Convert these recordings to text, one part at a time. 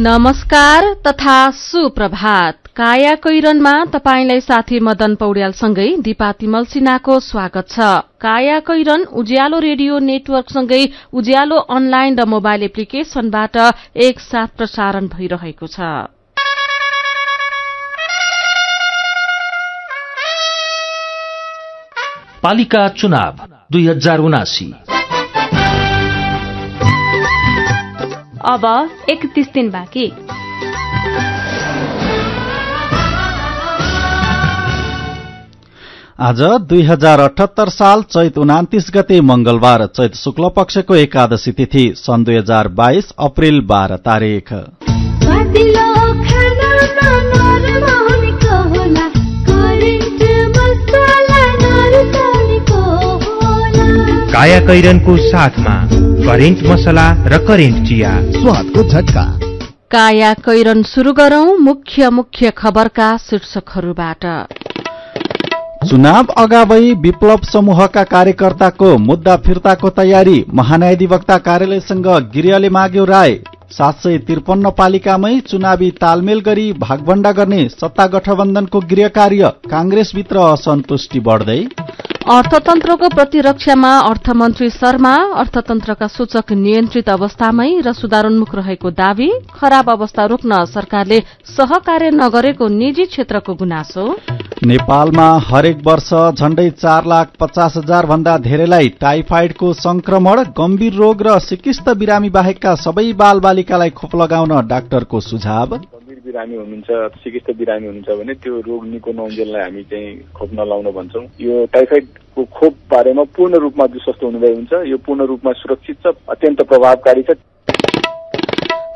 नमस्कार तथा सुप्रभात। काया कैरनमा तपाईंलाई साथी मदन पौड्यालसँगै दिपा तिमल सिन्हाको स्वागत छ। काया कैरन उज्यालो रेडियो नेटवर्कसँगै उज्यालो अनलाइन र मोबाइल एप्लिकेशनबाट एकसाथ प्रसारण भइरहेको छ। पालिका चुनाव 2079 अब 31 दिन बाँकी। आज 2078 साल चैत 29 गते मंगलबार, चैत शुक्ल पक्षको एकादशी तिथि, सन् 2022 अप्रिल 12 तारिख। काया कैरनको साथमा करेन्ट मसला र करेन्ट चिया, स्वादको झट्का। काया कैरन शुरू गरौं मुख्य खबरका शीर्षकहरूबाट। चुनाव अगावै विप्लव समूहका कार्यकर्ताको मुद्दा फिर्ताको तयारी, महान्यायाधिवक्ता कार्यालयसँग गृहले माग्यो राय। 753 पालिकामै चुनावी तालमेल गरी भागभण्डा गर्ने सत्ता गठबन्धनको गृह कार्य, कांग्रेसभित्र असन्तुष्टि बढ्दै। अर्थतन्त्रको प्रतिरक्षामा अर्थमन्त्री शर्मा, अर्थतन्त्रका सूचक नियन्त्रित अवस्थामै र सुधारोन्मुख रहेको दावी, खराब अवस्था रोक्न सरकारले सहकार्य नगरेको निजी क्षेत्रको गुनासो। नेपालमा हरेक वर्ष झण्डै 4,50,000 भन्दा धेरैलाई टाइफाइडको संक्रमण, गम्भीर रोग र सिकिस्त बिरामी बाहेकका सबै बालबालिकालाई खोप लगाउन डाक्टरको सुझाव। बिरामी हुनुहुन्छ, सिकिस्त बिरामी हुनुहुन्छ भने त्यो रोग निको नहुन्जेललाई हामी चाहिँ खोप नलाउन भन्छौं। यो टाइफाइडको खोप बारेमा पूर्ण रूपमा विश्वस्त हुनुभएको हुन्छ। यो पूर्ण रूपमा सुरक्षित छ, अत्यन्त प्रभावकारी छ।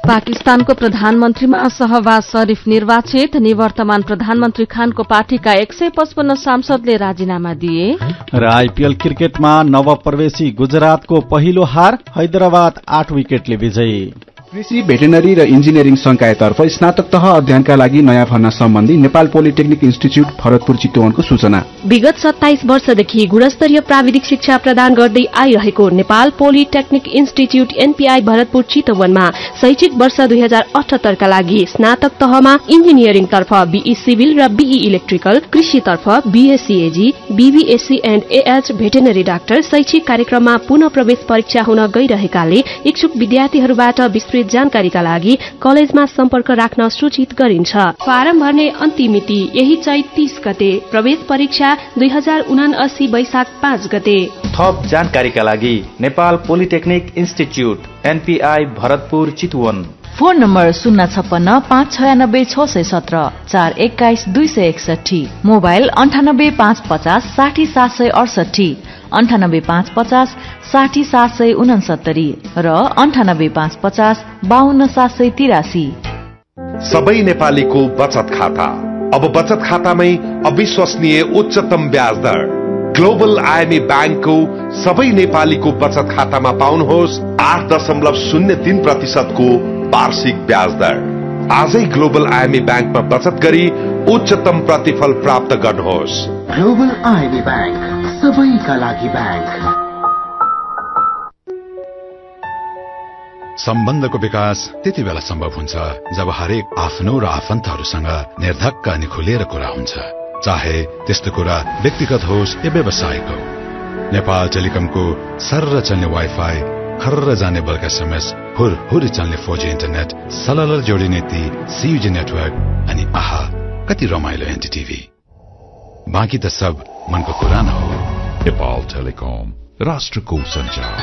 पाकिस्तानको प्रधानमन्त्रीमा शहबाज शरीफ निर्वाचित, निवर्तमान प्रधानमन्त्री खानको पार्टीका 155 सांसदले राजीनामा दिए। र आइपीएल क्रिकेटमा नवप्रवेशी गुजरातको पहिलो हार, हैदराबाद 8 विकेटले विजयी। कृषि, भेटेनरी र इन्जिनियरिङ संकायतर्फ स्नातक तह अध्ययनका लागि नयाँ भर्ना सम्बन्धी नेपाल पोलिटेक्निक इन्स्टिच्युट भरतपुर चितवनको सूचना। विगत 27 वर्षदेखि गुणस्तरीय प्राविधिक शिक्षा प्रदान गर्दै आइरहेको Nepal polytechnic institute NPI Bharatpur चितवनमा शैक्षिक वर्ष 2078 का लागि स्नातक तहमा इन्जिनियरिङ तर्फ बीई सिभिल र बीई इलेक्ट्रिकल, कृषि तर्फ BSc Ag, BVSc and AH veterinary doctor शैक्षिक कार्यक्रममा पुनः प्रवेश परीक्षा हुन गइरहेकाले इच्छुक विद्यार्थीहरूबाट विस्तृत जानकारीका लागि कलेजमा सम्पर्क राख्न सूचित गरिन्छ। फारम भर्ने अन्तिम मिति यही चैत 30 गते, प्रवेश परीक्षा 2079 वैशाख 5 गते। थप जानकारीका लागि Nepal polytechnic institute NPI Bharatpur Chitwan, phone number 056 596 617 421 261, mobile 98 550 60 768, 98 550 60 769 र 98 550 52 783। सबै नेपालीको बचत खाता, अब बचत खातामै अविश्वसनीय उच्चतम ब्याज दर। ग्लोबल आईएमई बैंकको सबै नेपालीको बचत खातामा पाउनुहोस् 8.03% को वार्षिक ब्याज दर। आजै ग्लोबल आईएमई बैंकमा बचत गरी उच्चतम प्रतिफल प्राप्त गर्नुहोस्। ग्लोबल आईएमई बैंक, सबैका लागि बैंक। सम्बन्धको विकास त्यति बेला सम्भव हुन्छ जब हरेक आफ्नो र आफन्तहरूसँग निर्धक्क अनि खुलेर कुरा हुन्छ, चाहे त्यस्तो कुरा व्यक्तिगत होस् या व्यावसायिक हो। नेपाल टेलिकमको सर्र चल्ने वाइफाई, खर्र जाने बल्क एसएमएस, हुर चल्ने 4G इन्टरनेट, सलल जोडिने ती CUG नेटवर्क अनि आहा कति रमाइलो एनटीटीभी। बाँकी त सब मनको कुरा न हो। नेपाल टेलिकम, राष्ट्रको सञ्चार।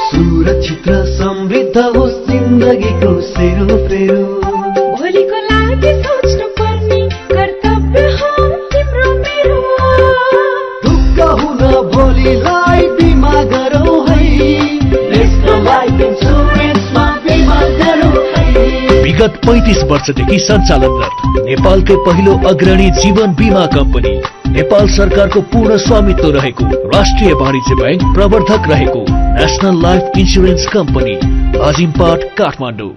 सुरक्षित र समृद्ध होस् जिन्दगीको सेरोफेरो, भोलिको लागि सोच्नु पर्ने कर्तव्य हो तिम्रो मेरो। ढुक्क हुन भोलिलाई बिमा गरौ है, नेशनल लाइफ इन्सुरेन्समा बिमा गरौ है। विगत 35 वर्षदेखि सञ्चालनरत नेपालकै पहिलो अग्रणी जीवन बीमा कम्पनी, नेपाल सरकारको पूर्ण स्वामित्व रहेको राष्ट्रिय वाणिज्य बैंक प्रवर्धक रहेको नेशनल लाइफ इन्सुरेन्स कम्पनी, अजिमपाट, काठमाडौँ।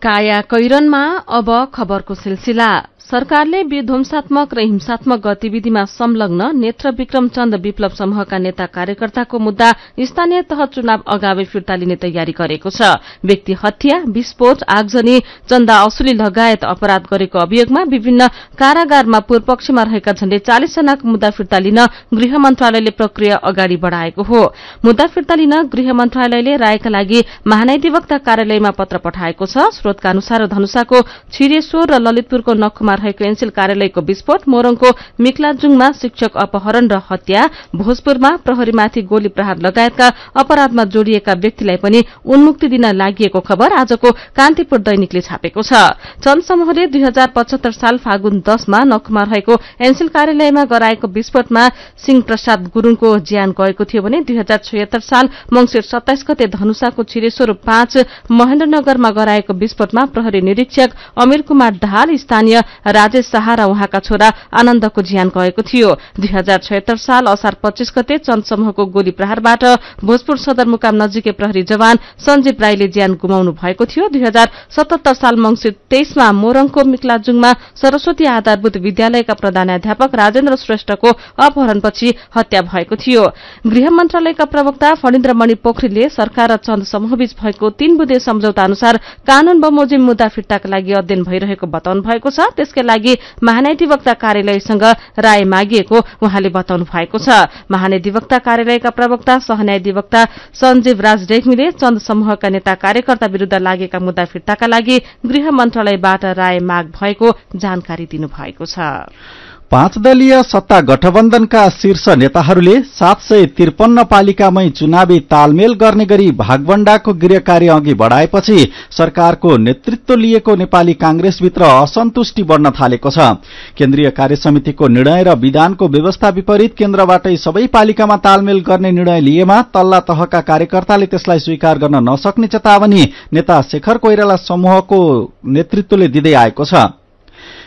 काया कैरनमा अब खबरको सिलसिला। सरकारले विध्वंसात्मक र हिंसात्मक गतिविधिमा संलग्न नेत्र विक्रम चन्द विप्लव समूहका नेता कार्यकर्ताको मुद्दा स्थानीय तह चुनाव अगावै फिर्ता लिने तयारी गरेको छ। व्यक्ति हत्या, विस्फोट, आगजनी, चन्दा असुली लगायत अपराध गरेको अभियोगमा विभिन्न कारागारमा पूर्वपक्षमा रहेका झण्डै 40 जनाको मुद्दा फिर्ता लिन गृह मन्त्रालयले प्रक्रिया अगाडि बढ़ाएको हो। मुद्दा फिर्ता लिन गृह मन्त्रालयले रायका लागि महान्यायाधिवक्ता कार्यालयमा पत्र पठाएको छ। स्रोतका अनुसार धनुषाको छिरेश्वर र ललितपुरको नखुमा रहेको एनसीएल कार्यालयको विस्फोट, मोरङको मिक्लाजुङमा शिक्षक अपहरण र हत्या, भोजपुरमा प्रहरीमाथि गोली प्रहार लगायतका अपराधमा जोडिएका व्यक्तिलाई पनि उन्मुक्ति दिन लागिएको खबर आजको कान्तिपुर दैनिकले छापेको छ। चन्द समूहले 2075 साल फागुन 10 मा नखुमा रहेको एनसीएल कार्यालयमा गराएको विस्फोटमा सिंह प्रसाद गुरूङको ज्यान गएको थियो भने 2076 साल मंसिर 27 गते धनुषाको छिरेश्वर 5 महेन्द्रनगरमा गराएको विस्फोटमा प्रहरी निरीक्षक अमीर कुमार ढाल, स्थानीय राजेश शाह र उहाँका छोरा आनन्दको ज्यान गएको थियो। 2076 साल असार 25 गते चन्द समूहको गोली प्रहारबाट भोजपुर सदरमुकाम नजिकै प्रहरी जवान सञ्जीव राईले ज्यान गुमाउनु भएको थियो। 2077 साल मंसिर 23 मा मोरङको मिक्लाजुङमा सरस्वती आधारभूत विद्यालयका प्रधानाध्यापक राजेन्द्र श्रेष्ठको अपहरणपछि हत्या भएको थियो। गृह मन्त्रालयका प्रवक्ता फणीन्द्रमणि पोखरेलले सरकार र चन्द समूहबीच भएको 3 बुँदे सम्झौता अनुसार कानून बमोजिम मुद्दा फिर्ताका लागि अध्ययन भइरहेको बताउनु भएको छ। त्यसकै लागि महान्यायाधिवक्ता कार्यालयसँग राय मागिएको उहाँले बताउनु भएको छ। महान्यायाधिवक्ता कार्यालयका प्रवक्ता सहन्यायाधिवक्ता सञ्जीव राज रेग्मीले चन्द समूहका नेता कार्यकर्ता विरूद्ध लागेका मुद्दा फिर्ताका लागि गृह मन्त्रालयबाट राय माग भएको जानकारी दिनुभएको छ। 5 दलीय सत्ता गठबन्धनका शीर्ष नेताहरूले 753 पालिकामै चुनावी तालमेल गर्ने गरी भागवण्डाको गृह कार्य अघि बढ़ाएपछि सरकारको नेतृत्व लिएको नेपाली कांग्रेसभित्र असन्तुष्टि बढ्न थालेको छ। केन्द्रीय कार्यसमितिको निर्णय र विधानको व्यवस्था विपरीत केन्द्रबाटै सबै पालिकामा तालमेल गर्ने निर्णय लिएमा तल्ला तहका कार्यकर्ताले त्यसलाई स्वीकार गर्न नसक्ने चेतावनी नेता शेखर कोइराला समूहको नेतृत्वले दिँदै आएको छ।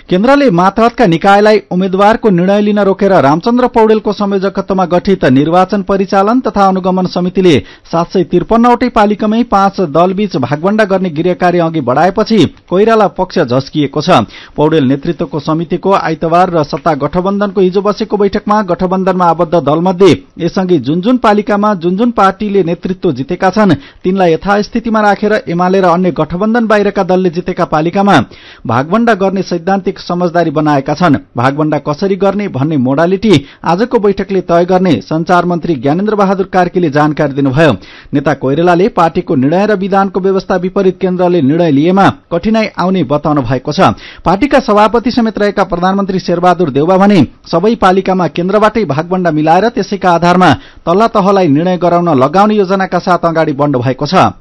केन्द्रले मातहतका निकायलाई उम्मेद्वारको निर्णय लिन रोकेर रामचन्द्र पौडेलको संयोजकत्वमा गठित निर्वाचन परिचालन तथा अनुगमन समितिले 753 वटै पालिकामै 5 दलबीच भागवण्डा गर्ने गृह कार्य अघि बढ़ाएपछि कोइराला पक्ष झस्किएको छ। पौडेल नेतृत्वको समितिको आइतबार र सत्ता गठबन्धनको हिजो बसेको बैठकमा गठबन्धनमा आबद्ध दलमध्ये यसअघि जुन पालिकामा जुन पार्टीले नेतृत्व जितेका छन् तिनलाई यथास्थितिमा राखेर एमाले र अन्य गठबन्धन बाहिरका दलले जितेका पालिकामा भागवण्डा गर्ने सैद्धान्तिक समझदारी बनाएका छन्। भागवण्डा कसरी गर्ने भन्ने मोडालिटी आजको बैठकले तय गर्ने संचार मन्त्री ज्ञानेन्द्र बहादुर कार्कीले जानकारी दिनुभयो। नेता कोइरालाले पार्टीको निर्णय र विधानको व्यवस्था विपरीत केन्द्रले निर्णय लिएमा कठिनाई आउने बताउनु भएको छ। पार्टीका सभापति समेत रहेका प्रधानमन्त्री शेरबहादुर देउवा भने सबै पालिकामा केन्द्रबाटै भागवण्डा मिलाएर त्यसैका आधारमा तल्ला तहलाई निर्णय गराउन लगाउने योजनाका साथ अगाडि बढ्नु भएको छ।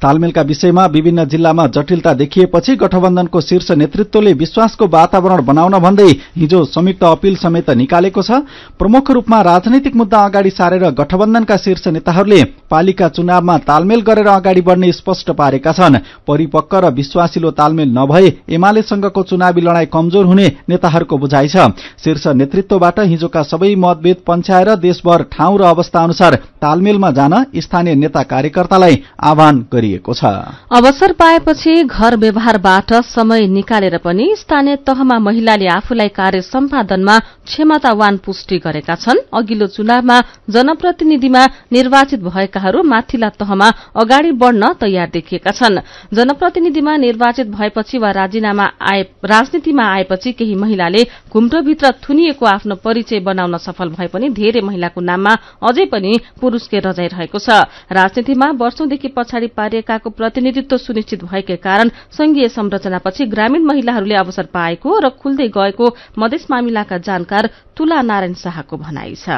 तालमेलका विषयमा विभिन्न जिल्लामा जटिलता देखिएपछि गठबन्धनको शीर्ष नेतृत्वले विश्वासको वातावरण बनाउन भन्दै हिजो संयुक्त अपील समेत निकालेको छ। प्रमुख रूपमा राजनैतिक मुद्दा अगाडि सारेर गठबन्धनका शीर्ष नेताहरूले पालिका चुनावमा तालमेल गरेर अगाडि बढ्ने स्पष्ट पारेका छन्। परिपक्व र विश्वासिलो तालमेल नभए एमालेसँगको चुनावी लडाई कमजोर हुने नेताहरूको बुझाइ छ। शीर्ष नेतृत्वबाट हिजोका सबै मतभेद पन्छाएर देशभर ठाउँ र अवस्था अनुसार तालमेलमा जान स्थानीय नेता कार्यकर्तालाई आह्वान गरिएको छ। अवसर पाएपछि घर व्यवहारबाट समय निकालेर पनि स्थानीय तहमा महिलाले आफूलाई कार्य सम्पादनमा क्षमतावान पुष्टि गरेका छन्। अघिल्लो चुनावमा जनप्रतिनिधिमा निर्वाचित भएकाहरू माथिल्ला तहमा अगाडि बढ़न तयार देखिएका छन्। जनप्रतिनिधिमा निर्वाचित भएपछि वा राजनीतिमा आएपछि केही महिलाले घुम्टोभित्र थुनिएको आफ्नो परिचय बनाउन सफल भए पनि धेरै महिलाको नाममा अझै पनि पुरूषकै रजाइरहेको छ। राजनीतिमा वर्षौंदेखि पछाडि पारिएकाको प्रतिनिधित्व सुनिश्चित भएकै कारण संघीय संरचनापछि ग्रामीण महिलाहरूले अवसर पाएको र खुल्दै गएको मधेस मामिलाका जानकार तुला नारायण शाहको भनाइ छ।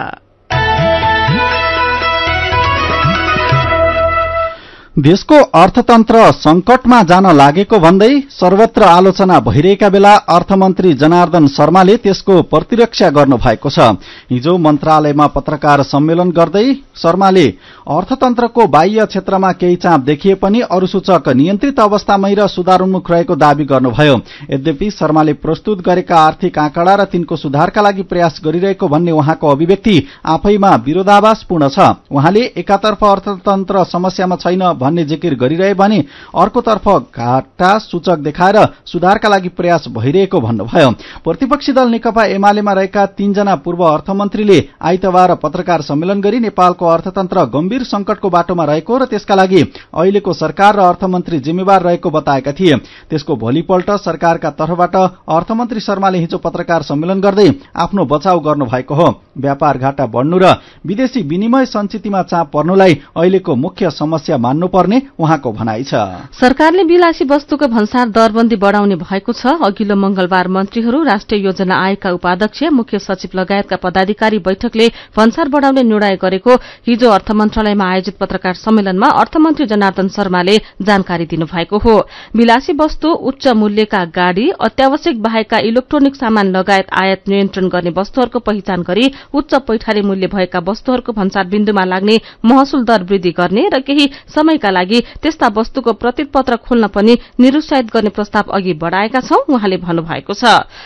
देशको अर्थतन्त्र संकटमा जान लागेको भन्दै सर्वत्र आलोचना भइरहेका बेला अर्थमन्त्री जनार्दन शर्माले त्यसको प्रतिरक्षा गर्नु भएको छ। हिजो मन्त्रालयमा पत्रकार सम्मेलन गर्दै शर्माले अर्थतन्त्रको बाह्य क्षेत्रमा केही चाप देखिए पनि अरू सूचक नियन्त्रित अवस्थामै र सुधारोन्मुख रहेको दावी गर्नुभयो। यद्यपि शर्माले प्रस्तुत गरेका आर्थिक आँकडा र तिनको सुधारका लागि प्रयास गरिरहेको भन्ने उहाँको अभिव्यक्ति आफैमा विरोधाभासपूर्ण छ। उहाँले एकातर्फ अर्थतन्त्र समस्यामा छैन भन्ने जिकिर गरिरहे भने अर्कोतर्फ घाटा सूचक देखाएर सुधारका लागि प्रयास भइरहेको भन्नुभयो। प्रतिपक्षी दल नेकपा एमालेमा रहेका 3 जना पूर्व अर्थमन्त्रीले आइतबार पत्रकार सम्मेलन गरी नेपालको अर्थतन्त्र गम्भीर संकटको बाटोमा रहेको र त्यसका लागि अहिलेको सरकार र अर्थमन्त्री जिम्मेवार रहेको बताएका थिए। त्यसको भोलिपल्ट सरकारका तर्फबाट अर्थमन्त्री शर्माले हिजो पत्रकार सम्मेलन गर्दै आफ्नो बचाउ गर्नुभएको हो। व्यापार घाटा बढ्नु र विदेशी विनिमय सञ्चितमा चाप पर्नुलाई अहिलेको मुख्य समस्या मान्नुपर्ने उहाँको भनाइ छ। सरकारले विलासी वस्तुको भन्सार दरबन्दी बढ़ाउने भएको छ। अघिल्लो मंगलबार मन्त्रीहरू, राष्ट्रिय योजना आयोगका उपाध्यक्ष, मुख्य सचिव लगायतका पदाधिकारी बैठकले भन्सार बढ़ाउने निर्णय गरेको हिजो अर्थ मन्त्रालयमा आयोजित पत्रकार सम्मेलनमा अर्थमन्त्री जनार्दन शर्माले जानकारी दिनुभएको हो। विलासी वस्तु, उच्च मूल्यका गाड़ी, अत्यावश्यक बाहेकका इलेक्ट्रोनिक सामान लगायत आयात नियन्त्रण गर्ने वस्तुहरूको पहिचान गरी उच्च पैठारी मूल्य भएका वस्तुहरूको भन्सार बिन्दुमा लाग्ने महसुल दर वृद्धि गर्ने र केही समयका लागि त्यस्ता वस्तुको प्रतिपत्र खोल्न पनि निरुत्साहित गर्ने प्रस्ताव अघि बढ़ाएका छौं उहाँले भन्नुभएको छ।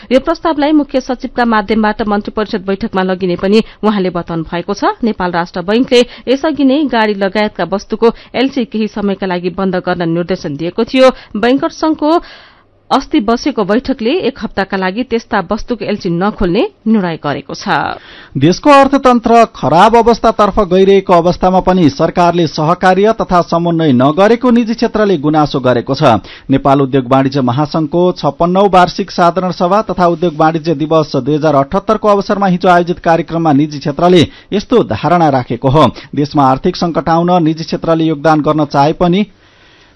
यो प्रस्तावलाई मुख्य सचिवका माध्यमबाट मन्त्री परिषद बैठकमा लगिने पनि उहाँले बताउनु भएको छ। नेपाल राष्ट्र बैंकले यसअघि नै गाड़ी लगायतका वस्तुको एलसी केही समयका लागि बन्द गर्न निर्देशन दिएको थियो। बैंकर संघको अस्ति बसेको बैठकले 1 हप्ताका लागि त्यस्ता वस्तुको एलसी नखोल्ने निर्णय गरेको छ। देशको अर्थतन्त्र खराब अवस्थातर्फ गइरहेको अवस्थामा पनि सरकारले सहकार्य तथा समन्वय नगरेको निजी क्षेत्रले गुनासो गरेको छ। नेपाल उद्योग वाणिज्य महासंघको 56औं वार्षिक साधारण सभा तथा उद्योग वाणिज्य दिवस 2078 को अवसरमा हिजो आयोजित कार्यक्रममा निजी क्षेत्रले यस्तो धारणा राखेको हो। देशमा आर्थिक संकट आउन निजी क्षेत्रले योगदान गर्न चाहे पनि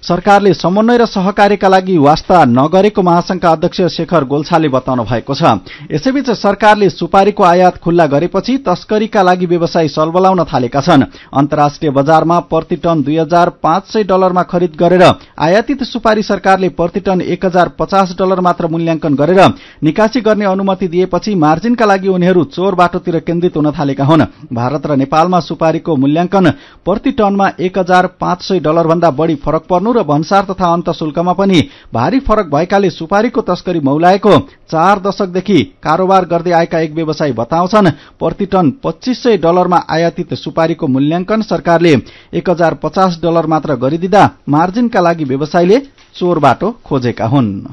सरकारले समन्वय र सहकार्यका लागि वास्ता नगरेको महासंघका अध्यक्ष शेखर गोल्छाले बताउनु भएको छ। यसैबीच सरकारले सुपारीको आयात खुल्ला गरेपछि तस्करीका लागि व्यवसायी सलबलाउन थालेका छन्। अन्तर्राष्ट्रिय बजारमा प्रति टन $2500 खरिद गरेर आयातित सुपारी सरकारले प्रति टन $1050 मात्र मूल्याङ्कन गरेर निकासी गर्ने अनुमति दिएपछि मार्जिनका लागि उनीहरू चोर बाटोतिर केन्द्रित हुन थालेका हुन्। भारत र नेपालमा सुपारीको मूल्याङ्कन प्रति टनमा $1500 भन्दा बढ़ी फरक पर्नु र भन्सार तथा अन्त शुल्कमा पनि भारी फरक भएकाले सुपारीको तस्करी मौलाएको 4 दशकदेखि कारोबार गर्दै आएका एक व्यवसायी बताउँछन्। प्रति टन $2500 मा आयातित सुपारीको मूल्याङ्कन सरकारले $1050 मात्र गरिदिँदा मार्जिनका लागि व्यवसायीले चोर बाटो खोजेका हुन्।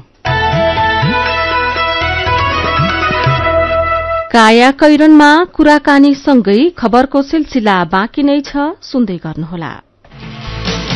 काया कैरनमा कुराकानी सँगै खबरको सिलसिला बाँकी नै छ, सुन्दै गर्नुहोला।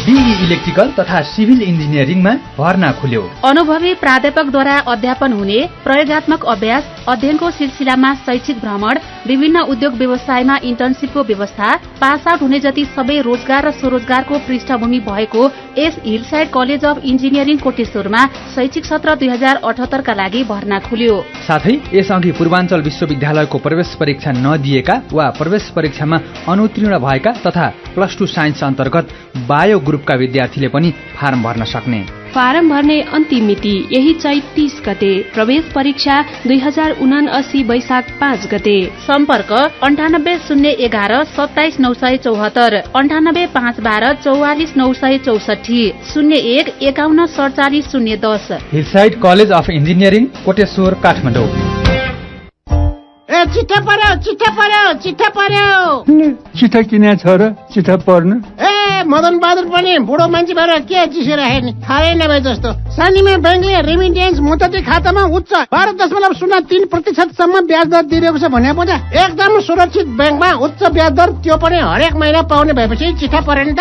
बीई इलेक्ट्रिकल तथा सिभिल इन्जिनियरिङमा भर्ना खुल्यो। अनुभवी प्राध्यापकद्वारा अध्यापन हुने प्रयोगात्मक अभ्यास, अध्ययनको सिलसिलामा शैक्षिक भ्रमण, विभिन्न उद्योग व्यवसायमा इन्टर्नशिपको व्यवस्था, पास आउट हुने जति सबै रोजगार र स्वरोजगारको पृष्ठभूमि भएको एस हिलसाइड कलेज अफ इन्जिनियरिङ कोटेश्वरमा शैक्षिक सत्र 2078 का लागि भर्ना खुल्यो। साथै यसअघि पूर्वाञ्चल विश्वविद्यालयको प्रवेश परीक्षा नदिएका वा प्रवेश परीक्षामा अनुत्तीर्ण भएका तथा +2 साइन्स अन्तर्गत बायो ग्रुपका विद्यार्थीले पनि फारम भर्न सक्ने। फारम भर्ने अन्तिम मिति यही चैत 30 गते, प्रवेश परीक्षा 2079 वैशाख 5 गते। सम्पर्क 980111 27974, 98512 44964, 01 51 47 010। Hillside college of engineering Koteshwar, Kathmandu. चिठा पर्यो। चिठा किन छ र? चिठा पढ्नु? मदन बहादुर पनि बुढो मान्छे भएर के चिसिरहेको नि, थाहै नभए जस्तो। सानीमा बैंकले रेमिटेन्स मुद्दती खातामा उच्च 12.03% सम्म ब्याज दर दिइरहेको छ भने पो एकदम सुरक्षित बैंकमा उच्च ब्याज दर, त्यो पनि हरेक महिना पाउने भएपछि चिठा पर्यो नि त।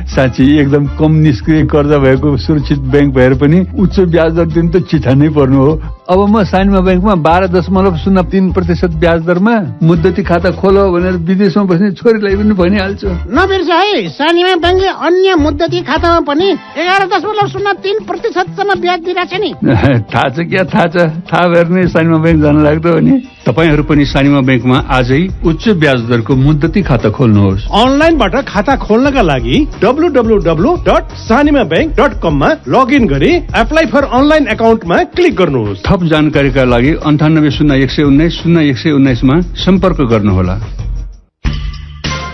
साँच्ची एकदम कम निष्क्रिय कर्जा भएको सुरक्षित बैंक भएर पनि उच्च ब्याज दर दिनु त चिठा नै पर्नु हो। अब म सानीमा बैंकमा 12.03% ब्याज दरमा मुद्दती खाता खोलो भनेर विदेशमा बस्ने छोरीलाई पनि भनिहाल्छु। नबिर्स है, सानीमा बैंकले अन्य मुद्दती खातामा पनि 11.03% सम्म ब्याज दिइरहेछ नि। थाहा छ क्या? थाहा छ। थाहा भएर नै सानीमा बैंक जान लाग्दो हो नि। तपाईहरू पनि सानीमा बैंकमा आजै उच्च ब्याज दरको मुद्दती खाता खोल्नुहोस्। अनलाइनबाट खाता खोल्नका लागि www.sanimabank.com मा लगइन गरी एप्लाई फर अनलाइन अकाउन्टमा क्लिक गर्नुहोस्। थप जानकारीका लागि 9801190119 मा सम्पर्क गर्नुहोला।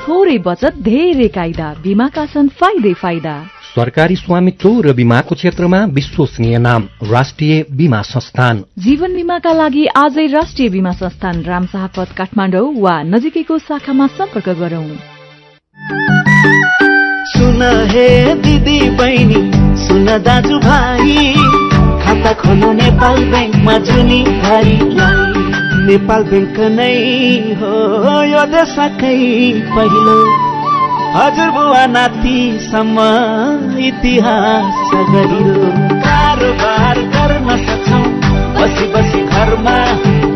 थोरै बचत धेरै कायदा, बीमाका छन् फाइदा। सरकारी स्वामित्व र बीमाको क्षेत्रमा विश्वसनीय नाम राष्ट्रिय बीमा संस्थान। जीवन बीमाका लागि आजै राष्ट्रिय बीमा संस्थान रामशाहपथ काठमाडौँ वा नजिकैको शाखामा सम्पर्क गरौं। सुन हे दिदी बहिनी, सुन दाजु भाइ, खाता खोल्नु नेपाल बैंकमा जुनी भाइलाई। नेपाल बैंक नै हो यो देशकै पहिलो, हजुरबुवा नातिसम्म इतिहास गरियो। कारोबार गर्न सक्छौँ बसी बसी घरमा,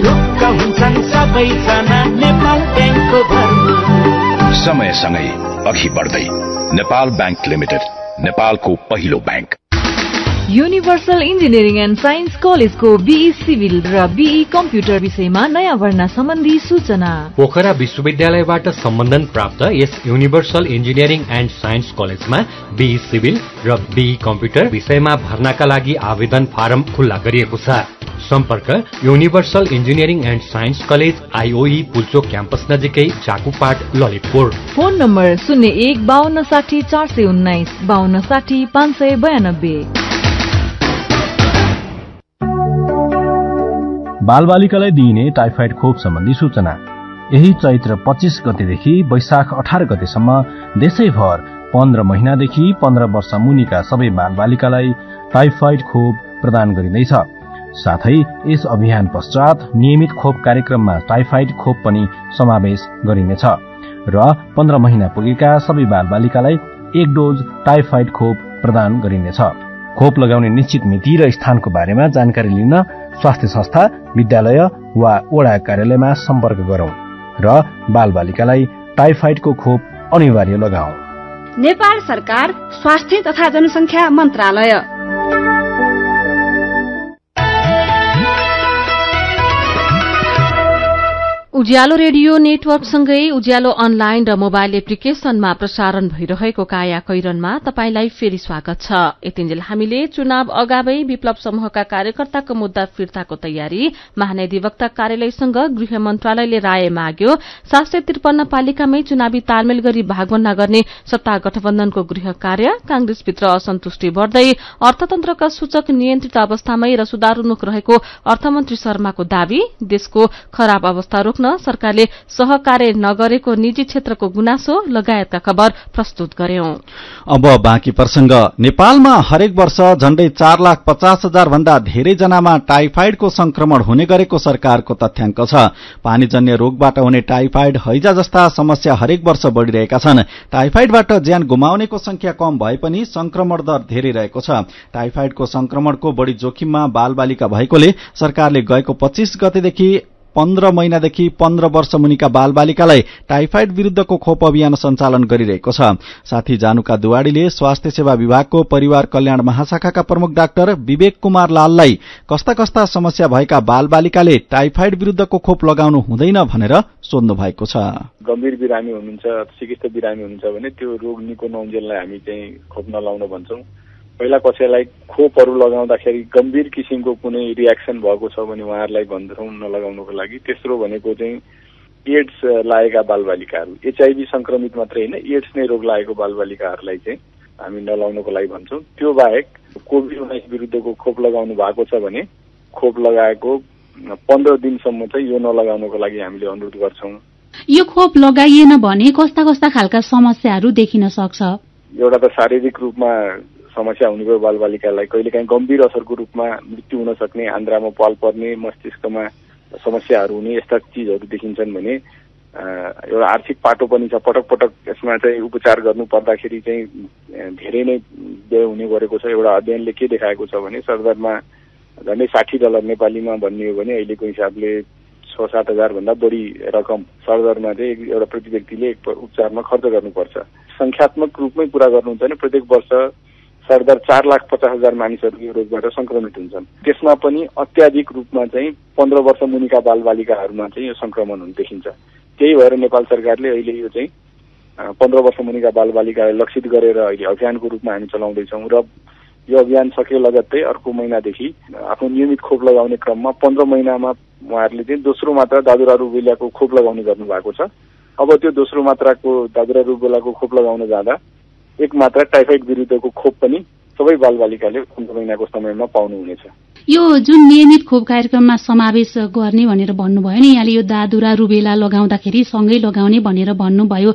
ढुक्क हुन्छन् सबैजना नेपाल बैंकको भरमा। समयसँगै अघि बढ्दै नेपाल बैंक लिमिटेड, नेपालको पहिलो bank. Universal engineering and science कलेजको बीई सिभिल र बीई कम्प्युटर विषयमा नयाँ भर्ना सम्बन्धी सूचना। पोखरा विश्वविद्यालयबाट सम्बन्धन प्राप्त यस युनिभर्सल इन्जिनियरिङ एन्ड साइन्स कलेजमा बीई सिभिल र बीई कम्प्युटर विषयमा भर्नाका लागि आवेदन फारम खुल्ला गरिएको छ। सम्पर्क universal engineering and science college, IOE Pulchowk campus नजिकै, चाकुपाट, ललितपुर। Phone number 01 52 60 419 52 60 592। बालबालिकालाई दिइने टाइफाइड खोप सम्बन्धी सूचना। यही चैत्र 25 गतेदेखि वैशाख 18 गतेसम्म देशैभर 15 महिनादेखि 15 वर्ष मुनिका सबै बालबालिकालाई टाइफाइड खोप प्रदान गरिँदैछ। साथै यस अभियान पश्चात नियमित खोप कार्यक्रममा टाइफाइड खोप पनि समावेश गरिनेछ र 15 महिना पुगेका सबै बालबालिकालाई 1 डोज टाइफाइड खोप प्रदान गरिनेछ। खोप लगाउने निश्चित मिति र स्थानको बारेमा जानकारी लिन स्वास्थ्य संस्था, विद्यालय वा वडा कार्यालयमा सम्पर्क गरौं र बालबालिकालाई टाइफाइडको खोप अनिवार्य लगाऊ। नेपाल सरकार, स्वास्थ्य तथा जनसंख्या मन्त्रालय। उज्यालो रेडियो नेटवर्कसँगै उज्यालो अनलाइन र मोबाइल एप्लिकेशनमा प्रसारण भइरहेको काया कैरनमा तपाईंलाई फेरि स्वागत छ। यतिन्जेल हामीले चुनाव अगावै विप्लव समूहका कार्यकर्ताको मुद्दा फिर्ताको तयारी, महाधिवक्ता कार्यालयसँग गृह मन्त्रालयले राय माग्यो, 753 पालिकामै चुनावी तालमेल गरी भागभण्डा गर्ने सत्ता गठबन्धनको गृह कार्य, कांग्रेसभित्र असन्तुष्टि बढ्दै, अर्थतन्त्रका सूचक नियन्त्रित अवस्थामै र सुधारोन्मुख रहेको अर्थमन्त्री शर्माको दावी, देशको खराब अवस्था रोक्न सरकारले सहकार्य नगरेको निजी क्षेत्रको गुनासो लगायतका खबर प्रस्तुत गर्यौं। अब बाँकी प्रसंग। नेपालमा हरेक वर्ष झण्डै 4,50,000 भन्दा धेरै जनामा टाइफाइडको संक्रमण हुने गरेको सरकारको तथ्याङ्क छ। पानीजन्य रोगबाट हुने टाइफाइड, हैजा जस्ता समस्या हरेक वर्ष बढ़िरहेका छन्। टाइफाइडबाट ज्यान गुमाउनेको संख्या कम भए पनि संक्रमण दर धेरै रहेको छ। टाइफाइडको संक्रमणको बढ़ी जोखिममा बालबालिका भएकोले सरकारले गएको 25 गतेदेखि 15 महिनादेखि 15 वर्ष मुनिका बालबालिकालाई टाइफाइड विरूद्धको खोप अभियान सञ्चालन गरिरहेको छ। साथी जानुका दुवाडीले स्वास्थ्य सेवा विभागको परिवार कल्याण महाशाखाका प्रमुख डाक्टर विवेक कुमार लाललाई कस्ता कस्ता समस्या भएका बालबालिकाले टाइफाइड विरूद्धको खोप लगाउनु हुँदैन भनेर सोध्नु भएको छ। गम्भीर बिरामी हुनुहुन्छ, चिकित्सा बिरामी हुनुहुन्छ भने त्यो रोग निको नहुन्जेललाई हामी चाहिँ खोप नलाउन भन्छौं। पहिला कसैलाई खोपहरू लगाउँदाखेरि गम्भीर किसिमको कुनै रियाक्सन भएको छ भने उहाँहरूलाई भन्छौं नलगाउनको लागि। तेस्रो भनेको चाहिँ एड्स लागेका बालबालिकाहरू, एचआईभी संक्रमित मात्रै होइन, एड्स नै रोग लागेको बालबालिकाहरूलाई चाहिँ हामी नलाउनको लागि भन्छौं। त्यो बाहेक कोभिड-19 विरुद्धको खोप लगाउनु भएको छ भने खोप लगाएको 15 दिनसम्म चाहिँ यो नलगाउनको लागि हामीले अनुरोध गर्छौं। यो खोप लगाइएन भने कस्ता कस्ता खालका समस्याहरू देखिन सक्छ? एउटा त शारीरिक रूपमा समस्या हुने भयो बालबालिकालाई, कहिलेकाहीँ गम्भीर असरको रूपमा मृत्यु हुन सक्ने, आन्द्रामा पाल पर्ने, मस्तिष्कमा समस्याहरू हुने यस्ता चिजहरू देखिन्छन् भने एउटा आर्थिक पाटो पनि छ। पटक पटक यसमा चाहिँ उपचार गर्नु पर्दाखेरि चाहिँ धेरै नै व्यय हुने गरेको छ। एउटा अध्ययनले के देखाएको छ भने सरदरमा झन्डै $60 नेपालीमा भन्ने हो भने अहिलेको हिसाबले 6-7 हजार भन्दा बढी रकम सरदरमा चाहिँ एउटा प्रति व्यक्तिले उपचारमा खर्च गर्नुपर्छ। संख्यात्मक रूपमै पूरा गर्नुहुन्छ भने प्रत्येक वर्ष सरदर 4,50,000 मानिसहरू यो रोगबाट संक्रमित हुन्छन्। त्यसमा पनि अत्याधिक रूपमा चाहिँ 15 वर्ष मुनिका बालबालिकाहरूमा चाहिँ यो संक्रमण हुन देखिन्छ। त्यही भएर नेपाल सरकारले अहिले यो चाहिँ 15 वर्ष मुनिका बालबालिकालाई लक्षित गरेर अहिले अभियानको रूपमा हामी चलाउँदैछौँ र यो अभियान सके लगत्तै अर्को महिनादेखि आफ्नो नियमित खोप लगाउने क्रममा 15 महिनामा उहाँहरूले चाहिँ दोस्रो मात्रा दादुरा रुबेलाको खोप लगाउने गर्नु भएको छ। अब त्यो दोस्रो मात्राको दादुरा रुबेलाको खोप लगाउन जाँदा एक मात्रा टाइफाइड विरुद्धको खोप पनि सबै बालबालिकाले 15 महिनाको समयमा पाउनुहुनेछ। यो जुन नियमित खोप कार्यक्रममा समावेश गर्ने भनेर भन्नुभयो नि, यहाँले यो दादुरा रुबेला लगाउँदाखेरि सँगै लगाउने भनेर भन्नुभयो।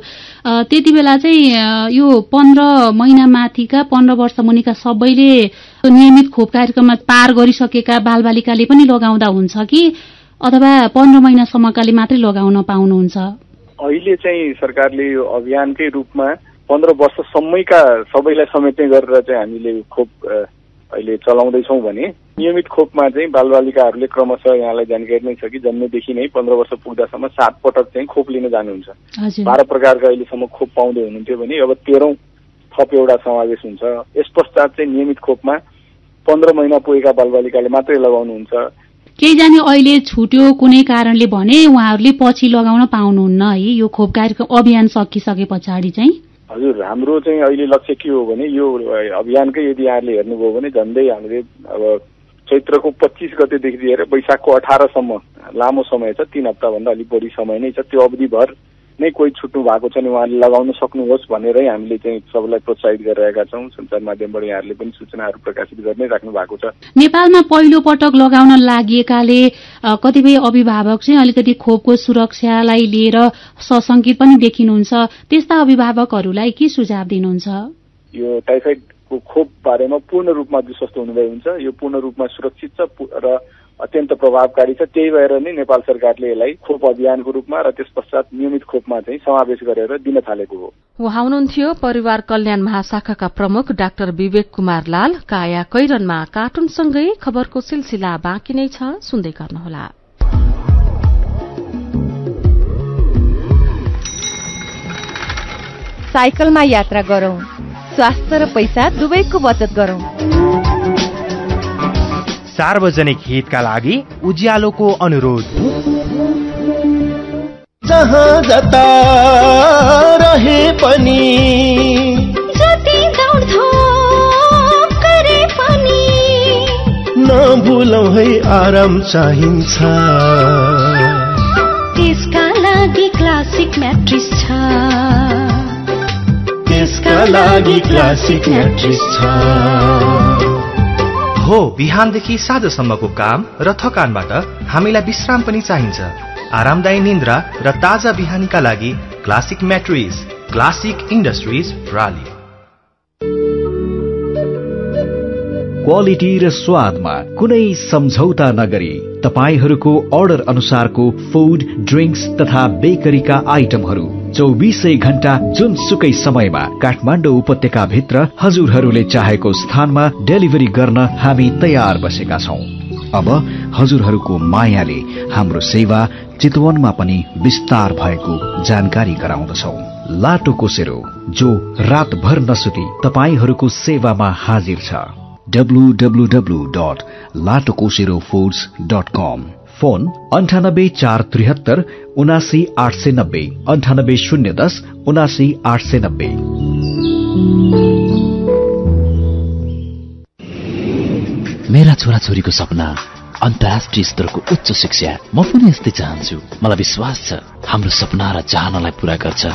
त्यति बेला चाहिँ यो 15 महिना माथिका 15 वर्ष मुनिका सबैले नियमित खोप कार्यक्रममा पार गरिसकेका बालबालिकाले पनि लगाउँदा हुन्छ कि अथवा 15 महिनासम्मकाले मात्रै लगाउन पाउनुहुन्छ? अहिले चाहिँ सरकारले यो अभियानकै रूपमा 15 वर्षसम्मैका सबैलाई समेट्ने गरेर चाहिँ हामीले खोप अहिले चलाउँदैछौँ भने नियमित खोपमा चाहिँ बालबालिकाहरूले क्रमशः यहाँलाई जानकारी नै छ कि जन्मेदेखि नै 15 वर्ष पुग्दासम्म 7 पटक चाहिँ खोप लिन जानुहुन्छ। 12 प्रकारका अहिलेसम्म खोप पाउँदै हुनुहुन्थ्यो भने अब 13औं थप एउटा समावेश हुन्छ। यस पश्चात चाहिँ नियमित खोपमा 15 महिना पुगेका बालबालिकाले मात्रै लगाउनुहुन्छ। केही जाने अहिले छुट्यो कुनै कारणले भने उहाँहरूले पछि लगाउन पाउनुहुन्न है यो खोप कार्यक्रम अभियान सकिसके पछाडि चाहिँ? हजुर, हाम्रो चाहिँ अहिले लक्ष्य के हो भने यो अभियानकै यदि यहाँले हेर्नुभयो भने झन्डै हामीले अब चैत्रको 25 गतेदेखि लिएर वैशाखको 18 सम्म लामो समय छ, 3 हप्ताभन्दा अलिक बढी समय नै छ। त्यो अवधिभर नै कोही छुट्नु भएको छ भने उहाँले लगाउन सक्नुहोस् भनेरै हामीले चाहिँ सबैलाई प्रोत्साहित गरिरहेका छौँ। सञ्चार माध्यमबाट यहाँहरूले पनि सूचनाहरू प्रकाशित गर्नै राख्नु भएको छ। नेपालमा पहिलो पटक लगाउन लागेकाले कतिपय अभिभावक चाहिँ अलिकति खोपको सुरक्षालाई लिएर सशंकित पनि देखिनुहुन्छ। त्यस्ता अभिभावकहरूलाई के सुझाव दिनुहुन्छ? यो टाइफाइडको खोप बारेमा पूर्ण रूपमा विश्वस्त हुनुभएको हुन्छ। यो पूर्ण रूपमा सुरक्षित छ र अत्यन्त प्रभावकारी छ। त्यही भएर नै नेपाल सरकारले यसलाई खोप अभियानको रूपमा र त्यस पश्चात नियमित खोपमा चाहिँ समावेश गरेर दिन थालेको हो। उहाँ हुनुहुन्थ्यो परिवार कल्याण महाशाखाका प्रमुख डाक्टर विवेक कुमार लाल। काया कैरनमा कार्टुनसँगै खबरको सिलसिला बाँकी नै छ, सुन्दै गर्नुहोला। साइकलमा यात्रा गरौं, स्वास्थ्य र पैसा दुवैको बचत गरौं। सार्वजनिक हितका लागि उज्यालोको अनुरोध। जहाँ जता रहे पनि जति दौडधोप गरे पनि नभुलौ है आराम चाहिन्छ। त्यसका लागि क्लासिक म्याट्रेस छ, त्यसका लागि क्लासिक म्याट्रेस छ। हो, बिहानदेखि साँझसम्मको काम र थकानबाट हामीलाई विश्राम पनि चाहिन्छ। आरामदायी निन्द्रा र ताजा बिहानीका लागि क्लासिक म्याट्रेस, क्लासिक इन्डस्ट्रिज प्राली। क्वालिटी र स्वादमा कुनै सम्झौता नगरी तपाईहरूको अर्डर अनुसारको फूड, ड्रिंक्स तथा बेकरीका आइटमहरू 24 घण्टा जुनसुकै समयमा काठमाडौँ उपत्यका भित्र हजुरहरूले चाहेको स्थानमा डेलिभरी गर्न हामी तयार बसेका छौं। अब हजुरहरूको मायाले हाम्रो सेवा चितवनमा पनि विस्तार भएको जानकारी गराउँदछौं। लाटो कोसेरो, जो रातभर नसुती तपाईहरूको सेवामा हाजिर छ। www.latokoserofoods.com। फोन 9847 79890 98010 79890। मेरा छोराछोरीको सपना अन्तर्राष्ट्रिय स्तरको उच्च शिक्षा। म पनि यस्तै चाहन्छु। मलाई विश्वास छ हाम्रो सपना र चाहनालाई पूरा गर्छ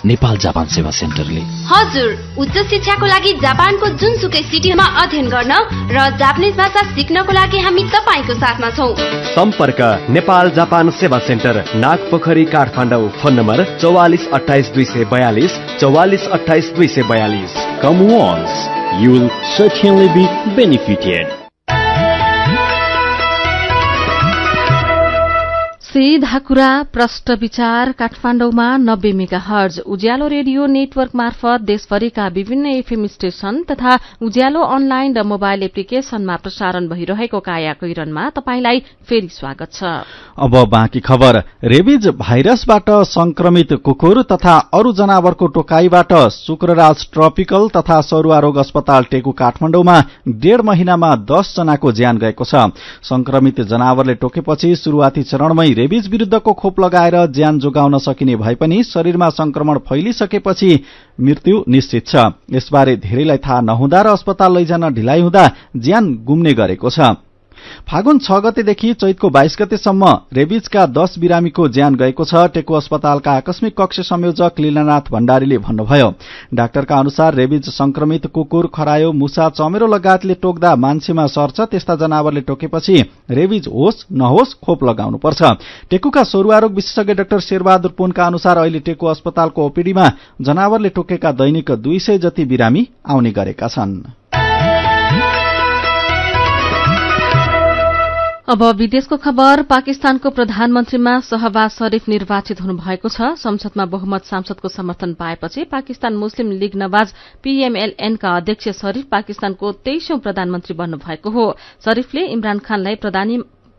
नेपाल जापान सेवा सेन्टरले। हजुर, उच्च शिक्षाको लागि जापानको जुनसुकै सिटीमा अध्ययन गर्न र जापानिज भाषा सिक्नको लागि हामी तपाईको साथमा छौं। सम्पर्क नेपाल जापान सेवा centre, Nagpokhari, Kathmandu. Phone number 4428 242 4428 242। Come once, you will certainly be benefited. सीधा कुरा, प्रष्ट विचार। काठमाडौँमा 90 मेगाहर्ज उज्यालो रेडियो नेटवर्क मार्फत देशभरिका विभिन्न एफएम स्टेशन तथा उज्यालो अनलाइन र मोबाइल एप्लिकेशनमा प्रसारण भइरहेको काया कैरनमा तपाईंलाई फेरि स्वागत छ। अब बाँकी खबर। रेबिज भाइरसबाट संक्रमित कुकुर तथा अरू जनावरको टोकाईबाट शुक्रराज ट्रपिकल तथा सरुवा रोग अस्पताल टेकु काठमाडौँमा 1.5 महिनामा 10 जनाको ज्यान गएको छ। संक्रमित जनावरले टोकेपछि शुरूआती चरणमै रेबिज विरुद्धको खोप लगाएर ज्यान जोगाउन सकिने भए पनि शरीरमा संक्रमण फैलिसकेपछि मृत्यु निश्चित छ। यसबारे धेरैलाई थाहा नहुँदा र अस्पताल लैजान ढिलाइ हुँदा ज्यान गुम्ने गरेको छ। फागुन 6 गतेदेखि चैतको 22 गतेसम्म रेबिजका 10 बिरामीको ज्यान गएको छ। टेकु अस्पतालका आकस्मिक कक्ष संयोजक लीलानाथ भण्डारीले भन्नुभयो। डाक्टरका अनुसार रेबिज संक्रमित कुकुर, खरायो, मुसा, चमेरो लगायतले टोक्दा मान्छेमा सर्छ। त्यस्ता जनावरले टोकेपछि रेबिज होस् नहोस् खोप लगाउनुपर्छ। टेकुका सरुवा रोग विशेषज्ञ डाक्टर शेरबहादुर पुनका अनुसार अहिले टेकु अस्पतालको ओपीडीमा जनावरले टोकेका दैनिक 200 जति बिरामी आउने गरेका छन्। अब विदेशको खबर। पाकिस्तानको प्रधानमन्त्रीमा शहबाज शरीफ निर्वाचित हुनुभएको छ। संसदमा बहुमत सांसदको समर्थन पाएपछि पाकिस्तान मुस्लिम लीग नवाज पीएमएलएन का अध्यक्ष शरीफ पाकिस्तानको 23औं प्रधानमन्त्री बन्नुभएको हो। शरीफले इमरान खानलाई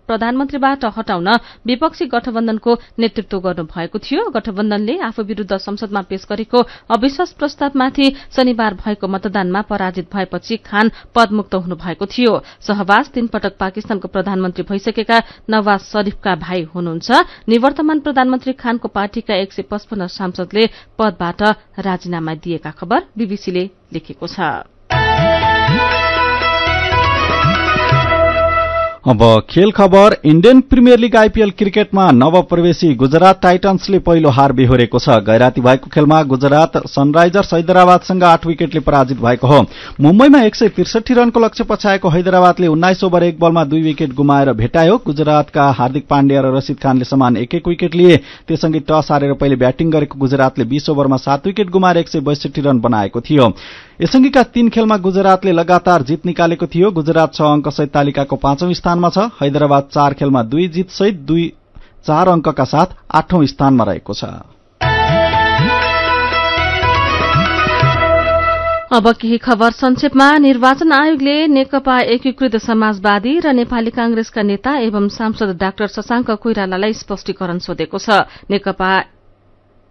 प्रधानमन्त्रीबाट हटाउन विपक्षी गठबन्धनको नेतृत्व गर्नुभएको थियो। गठबन्धनले आफू विरूद्ध संसदमा पेश गरेको अविश्वास प्रस्तावमाथि शनिबार भएको मतदानमा पराजित भएपछि खान पदमुक्त हुनुभएको थियो। शहबाज 3 पटक पाकिस्तानको प्रधानमन्त्री भइसकेका नवाज शरीफका भाइ हुनुहुन्छ। निवर्तमान प्रधानमन्त्री खानको पार्टीका 155 सांसदले पदबाट राजीनामा दिएका खबर बीबीसीले लेखेको छ। अब खेल खबर। इण्डियन प्रिमियर लीग आईपीएल क्रिकेटमा नवप्रवेशी गुजरात टाइटन्सले पहिलो हार बेहोरेको छ। गैराती भएको खेलमा गुजरात सनराइजर्स हैदराबादसँग 8 विकेटले पराजित भएको हो। मुम्बईमा 163 रनको लक्ष्य पछ्याएको हैदराबादले 19 ओभर 1 बलमा 2 विकेट गुमाएर भेटायो। गुजरातका हार्दिक पाण्ड्या र रशीद खानले समान 1-1 विकेट लिए। त्यससँगै टस हारेर पहिले ब्याटिङ गरेको गुजरातले 20 ओभरमा 7 विकेट गुमाएर 162 रन बनाएको थियो। यसअघिका 3 खेलमा गुजरातले लगातार जित निकालेको थियो। गुजरात 6 अंक सहित तालिकाको 5औं स्थानमा छ। हैदराबाद 4 खेलमा 2 जित सहित 4 अंकका साथ 8औं स्थानमा रहेको छ। अब केही खबर संक्षेपमा। निर्वाचन आयोगले नेकपा एकीकृत समाजवादी र नेपाली कांग्रेसका नेता एवं सांसद डाक्टर शशांक कोइरालालाई स्पष्टीकरण सोधेको छ। नेकपा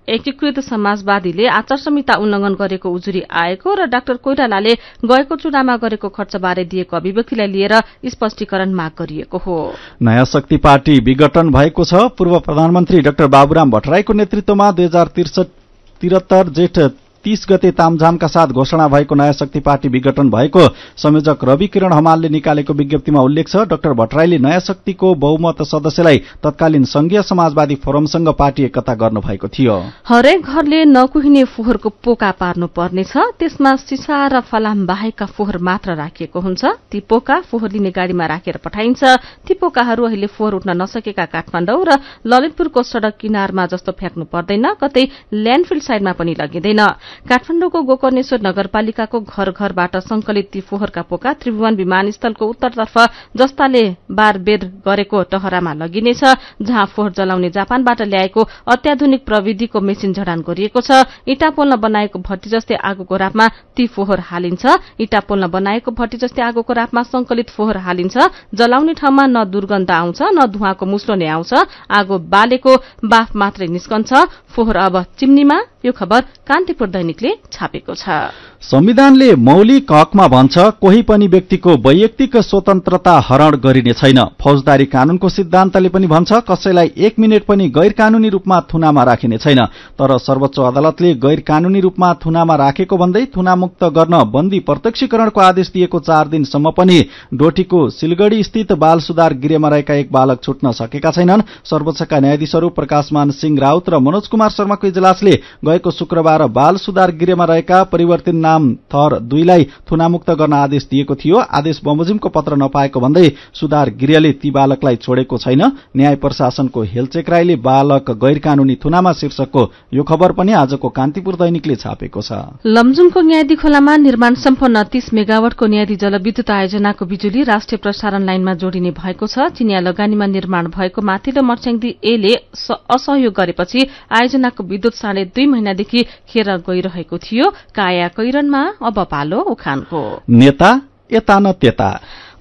एकीकृत समाजवादीले आचार संहिता उल्लंघन गरेको उजुरी आएको र डाक्टर कोइरालाले गएको चुनावमा गरेको खर्चबारे दिएको अभिव्यक्तिलाई लिएर स्पष्टीकरण माग गरिएको हो। नयाँ शक्ति पार्टी विघटन भएको छ। पूर्व प्रधानमन्त्री डाक्टर बाबुराम भट्टराईको नेतृत्वमा 2073 जेठ 30 गते तामझामका साथ घोषणा भएको नयाँ शक्ति पार्टी विघटन भएको संयोजक रवि किरण हमालले निकालेको विज्ञप्तिमा उल्लेख छ। डाक्टर भट्टराईले नयाँ शक्तिको बहुमत सदस्यलाई तत्कालीन संघीय समाजवादी फोरमसँग पार्टी एकता गर्नुभएको थियो। हरेक घरले नकुहिने फोहोरको पोका पार्नु पर्नेछ। त्यसमा सिसा र फलाम बाहेकका फोहोर मात्र राखिएको हुन्छ। ती पोका फोहोर लिने गाड़ीमा राखेर पठाइन्छ। ती पोकाहरू अहिले फोहोर उठ्न नसकेका काठमाडौँ र ललितपुरको सड़क किनारमा जस्तो फ्याँक्नु पर्दैन, कतै ल्यान्डफिल साइडमा पनि लगिँदैन। काठमाडौँको गोकर्णेश्वर नगरपालिकाको घर घरबाट संकलित ती फोहोरका पोका त्रिभुवन विमानस्थलको उत्तरतर्फ जस्ताले बारबेर गरेको टहरामा लगिनेछ, जहाँ फोहोर जलाउने जापानबाट ल्याएको अत्याधुनिक प्रविधिको मेसिन जडान गरिएको छ। इटा पोल्न बनाएको भट्टी जस्तै आगोको रापमा ती फोहोर हालिन्छ। इटा पोल्न बनाएको भट्टी जस्तै आगोको रापमा संकलित फोहोर हालिन्छ। जलाउने ठाउँमा न दुर्गन्ध आउँछ न धुवाँको मुस्लो नै आउँछ। आगो बालेको बाफ मात्रै निस्कन्छ। फोहोर अब चिम्नीमा। यो खबर कान्तिपुर दैनिकले छापेको छ। संविधानले मौलिक हकमा भन्छ कोही पनि व्यक्तिको वैयक्तिक स्वतन्त्रता हरण गरिने छैन। फौजदारी कानूनको सिद्धान्तले पनि भन्छ कसैलाई 1 मिनेट पनि गैर कानूनी रूपमा थुनामा राखिने छैन। तर सर्वोच्च अदालतले गैर कानूनी रूपमा थुनामा राखेको भन्दै थुनामुक्त गर्न बन्दी प्रत्यक्षीकरणको आदेश दिएको 4 दिनसम्म पनि डोटीको सिलगढ़ी स्थित बाल सुधार गृहमा रहेका एक बालक छुट्न सकेका छैनन्। सर्वोच्चका न्यायाधीशहरू प्रकाशमान सिंह राउत र मनोज कुमार शर्माको इजलासले गएको शुक्रबार बाल सुधार गृहमा रहेका परिवर्तन नाम थर 2 लाई थुनामुक्त गर्न आदेश दिएको थियो। आदेश बमोजिमको पत्र नपाएको भन्दै सुधार गृहले ती बालकलाई छोडेको छैन। न्याय प्रशासनको हेलचेक्राईले बालक गैर कानूनी थुनामा शीर्षकको यो खबर पनि आजको कान्तिपुर दैनिकले छापेको छ। लमजुङको न्यायाधी खोलामा निर्माण सम्पन्न 30 मेगावाटको न्यायाधी जलविद्युत आयोजनाको बिजुली राष्ट्रिय प्रसारण लाइनमा जोडिने भएको छ। चिनिया लगानीमा निर्माण भएको माथिल्लो मर्स्याङदी एले असहयोग गरेपछि आयोजनाको विद्युत 2.5 महिनादेखि खेर गइरहेको थियो। काया कैरनमा अब पालो उखानको। नेता यता न त्यता।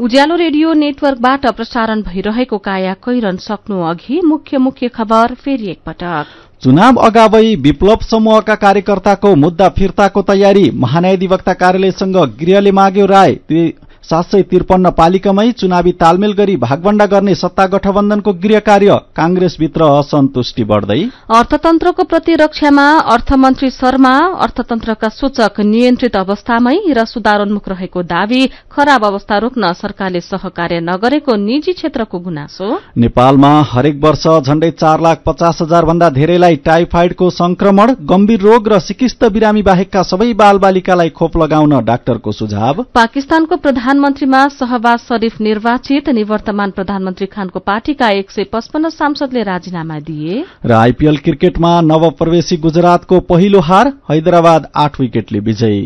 उज्यालो रेडियो नेटवर्कबाट प्रसारण भइरहेको काया कैरन सक्नु अघि मुख्य खबर फेरि एकपटक। चुनाव अगावै विप्लव समूहका कार्यकर्ताको मुद्दा फिर्ताको तयारी। महान्यायाधिवक्ता कार्यालयसँग गृहले माग्यो राय। 753 पालिकामै चुनावी तालमेल गरी भागभण्डा गर्ने सत्ता गठबन्धनको गृह कार्य, कांग्रेसभित्र असन्तुष्टि बढ्दै। अर्थतन्त्रको प्रतिरक्षामा अर्थमन्त्री शर्मा, अर्थतन्त्रका सूचक नियन्त्रित अवस्थामै र सुधारोन्मुख रहेको दावी, खराब अवस्था रोक्न सरकारले सहकार्य नगरेको निजी क्षेत्रको गुनासो। नेपालमा हरेक वर्ष झण्डै 4,50,000 भन्दा धेरैलाई टाइफाइडको संक्रमण, गम्भीर रोग र सिकिस्त बिरामी बाहेकका सबै बालबालिकालाई खोप लगाउन डाक्टरको सुझाव। पाकिस्तानको प्रधानमन्त्रीमा शहबाज शरीफ निर्वाचित, निवर्तमान प्रधानमन्त्री खानको पार्टीका 155 सांसदले राजीनामा दिए। र आईपीएल क्रिकेटमा नवप्रवेशी गुजरातको पहिलो हार, हैदराबाद 8 विकेटले विजयी।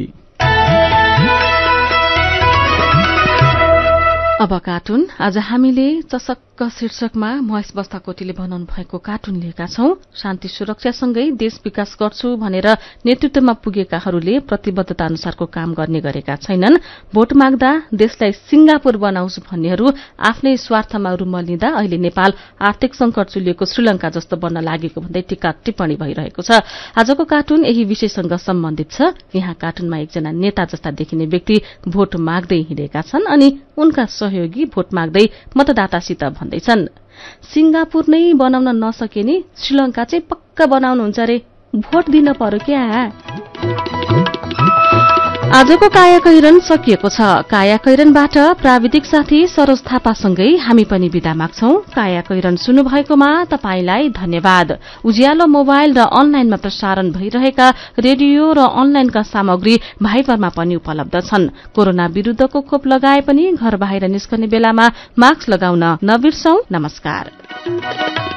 अब कार्टुन। आज हामीले चसक्क शीर्षकमा महेश बस्ताकोटीले बनाउनु भएको कार्टुन लिएका छौं। शान्ति सुरक्षासँगै देश विकास गर्छु भनेर नेतृत्वमा पुगेकाहरूले प्रतिबद्धता अनुसारको काम गर्ने गरेका छैनन्। भोट माग्दा देशलाई सिंगापुर बनाउँछु भन्नेहरू आफ्नै स्वार्थमा रुमल्लिँदा अहिले नेपाल आर्थिक संकट चुलिएको श्रीलंका जस्तो बन्न लागेको भन्दै टीका टिप्पणी भइरहेको छ। आजको कार्टुन यही विषयसँग सम्बन्धित छ। यहाँ कार्टुनमा एकजना नेता जस्ता देखिने व्यक्ति भोट माग्दै हिँडेका छन् अनि उनका सहयोगी भोट माग्दै मतदातासित भन्दैछन्, सिंगापुर नै बनाउन नसके नि श्रीलंका चाहिँ पक्का बनाउनुहुन्छ रे, भोट दिन पर्यो क्या। आजको कायाकैरन सकिएको छ। कायाकैरनबाट प्राविधिक साथी सरोज थापासँगै हामी पनि बिदा माग्छौं। कायाकैरन सुन्नुभएकोमा तपाईलाई धन्यवाद। उज्यालो मोबाइल र अनलाइनमा प्रसारण भइरहेका रेडियो र अनलाइनका सामग्री भाइबरमा पनि उपलब्ध छन्। कोरोना विरूद्धको खोप लगाए पनि घर बाहिर निस्कने बेलामा मास्क लगाउन नबिर्सौं। नमस्कार।